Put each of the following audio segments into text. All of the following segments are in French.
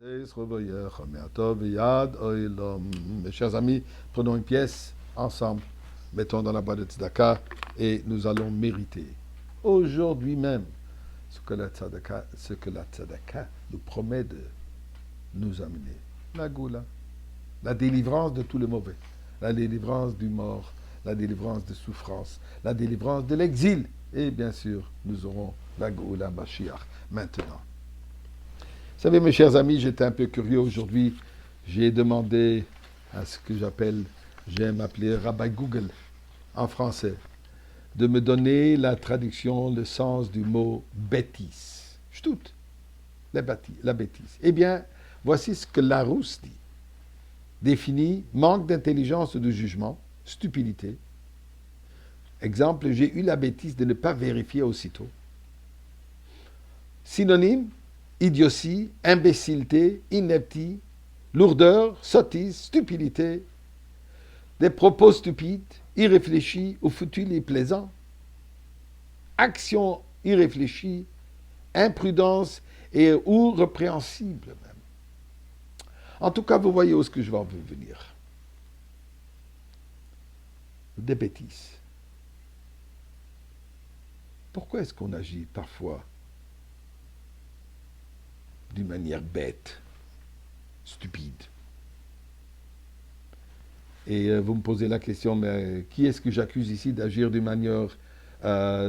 Mes chers amis, prenons une pièce ensemble, mettons dans la boîte de tzedaka et nous allons mériter aujourd'hui même ce que la tzedaka nous promet de nous amener. La goula, la délivrance de tout le mauvais, la délivrance du mort, la délivrance de souffrance, la délivrance de l'exil. Et bien sûr, nous aurons la goula Mashiach maintenant. Vous savez, mes chers amis, j'étais un peu curieux aujourd'hui. J'ai demandé à ce que j'aime appeler Rabbi Google en français, de me donner la traduction, le sens du mot bêtise. Shtut, la bêtise. Eh bien, voici ce que Larousse dit. Définit manque d'intelligence ou de jugement, stupidité. Exemple, j'ai eu la bêtise de ne pas vérifier aussitôt. Synonyme, idiotie, imbécilité, ineptie, lourdeur, sottise, stupidité, des propos stupides, irréfléchis ou futiles et plaisants, action irréfléchie, imprudence et ou répréhensible même. En tout cas, vous voyez où est-ce que je vais en venir. Des bêtises. Pourquoi est-ce qu'on agit parfois d'une manière bête, stupide? Et vous me posez la question, mais qui est-ce que j'accuse ici d'agir d'une manière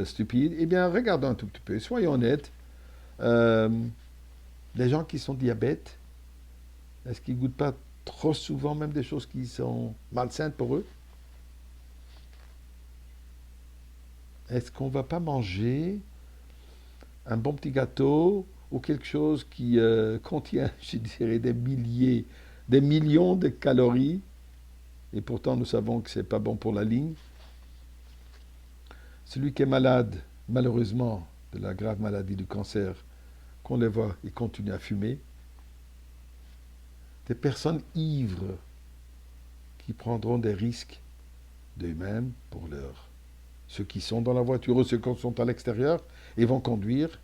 stupide? Eh bien, regardons un tout petit peu, soyons honnêtes. Les gens qui sont diabètes, est-ce qu'ils ne goûtent pas trop souvent même des choses qui sont malsaines pour eux? Est-ce qu'on ne va pas manger un bon petit gâteau ou quelque chose qui contient, je dirais, des millions de calories, et pourtant nous savons que ce n'est pas bon pour la ligne? Celui qui est malade, malheureusement, de la grave maladie du cancer, qu'on les voit, il continue à fumer. Des personnes ivres qui prendront des risques d'eux-mêmes pour ceux qui sont dans la voiture ou ceux qui sont à l'extérieur et vont conduire.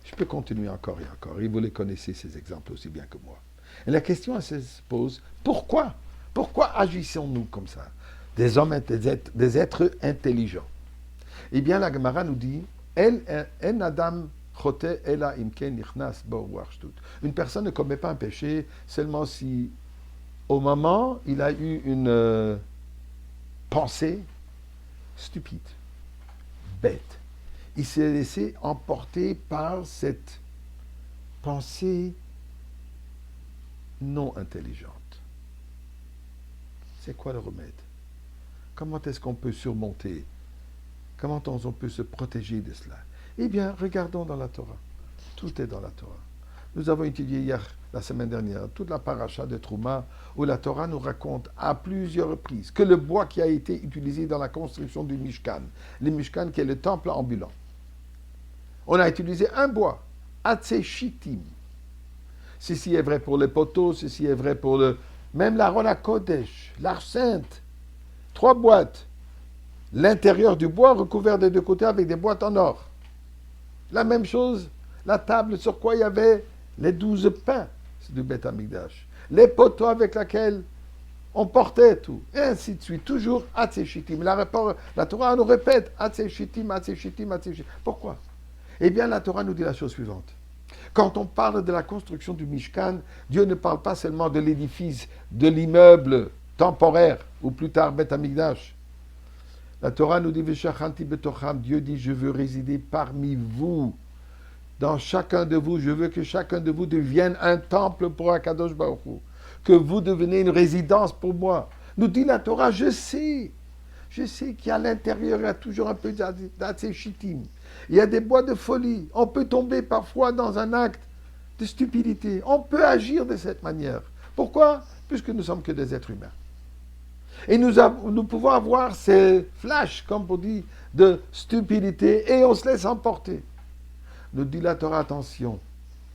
Je peux continuer encore et encore. Et vous les connaissez, ces exemples, aussi bien que moi. Et la question se pose, pourquoi? Pourquoi agissons-nous comme ça? Des hommes, des êtres intelligents. Eh bien, la Gemara nous dit, une personne ne commet pas un péché seulement si, au moment, il a eu une pensée stupide, bête. Il s'est laissé emporter par cette pensée non intelligente. C'est quoi le remède? Comment est-ce qu'on peut surmonter? Comment on peut se protéger de cela? Eh bien, regardons dans la Torah. Tout est dans la Torah. Nous avons étudié hier, la semaine dernière, toute la paracha de Trouma, où la Torah nous raconte à plusieurs reprises que le bois qui a été utilisé dans la construction du Mishkan, le Mishkan qui est le temple ambulant, on a utilisé un bois, Atzei Shittim. Ceci est vrai pour les poteaux, ceci est vrai pour même l'Aaron HaKodesh, l'Arche Sainte. 3 boîtes. L'intérieur du bois recouvert des 2 côtés avec des boîtes en or. La même chose, la table sur quoi il y avait les 12 pains du Beth Amikdash. Les poteaux avec lesquels on portait tout. Et ainsi de suite. Toujours Atzei Shittim. La Torah nous répète Atzei Shittim, Atzei Shittim, Atzei Shittim. Pourquoi? Eh bien, la Torah nous dit la chose suivante. Quand on parle de la construction du Mishkan, Dieu ne parle pas seulement de l'édifice, de l'immeuble temporaire, ou plus tard Beth Amikdash. La Torah nous dit, Dieu dit, je veux résider parmi vous. Dans chacun de vous, je veux que chacun de vous devienne un temple pour Akadosh Baruch Hu. Que vous devenez une résidence pour moi. Nous dit la Torah, je sais qu'à l'intérieur, il y a toujours un peu d'Atzei Shittim. Il y a des bois de folie. On peut tomber parfois dans un acte de stupidité. On peut agir de cette manière. Pourquoi? Puisque nous ne sommes que des êtres humains. Et nous pouvons avoir ces flashs, comme on dit, de stupidité, et on se laisse emporter. Nous dit la Torah, attention,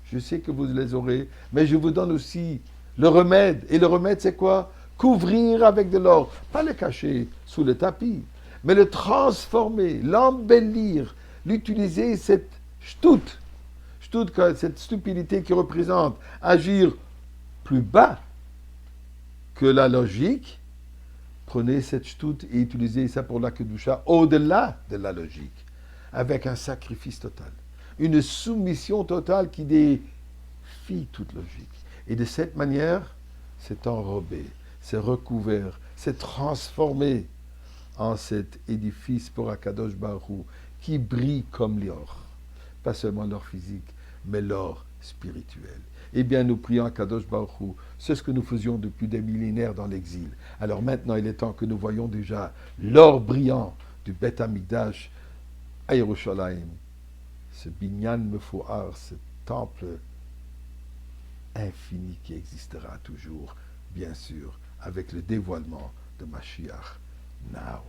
je sais que vous les aurez, mais je vous donne aussi le remède. Et le remède, c'est quoi? Couvrir avec de l'or. Pas le cacher sous le tapis, mais le transformer, l'embellir, l'utiliser, cette shtut, cette stupidité qui représente agir plus bas que la logique, prenez cette shtut et utilisez ça pour la kedusha au-delà de la logique, avec un sacrifice total, une soumission totale qui défie toute logique. Et de cette manière, c'est enrobé, c'est recouvert, c'est transformé en cet édifice pour Akadosh Baruch Hu, qui brille comme l'or. Pas seulement l'or physique, mais l'or spirituel. Eh bien, nous prions Akadosh Baruch Hu. C'est ce que nous faisions depuis des millénaires dans l'exil. Alors maintenant, il est temps que nous voyons déjà l'or brillant du Beth Amikdash à Yerushalayim. Ce binyan mefoar, ce temple infini qui existera toujours, bien sûr, avec le dévoilement de Mashiach now.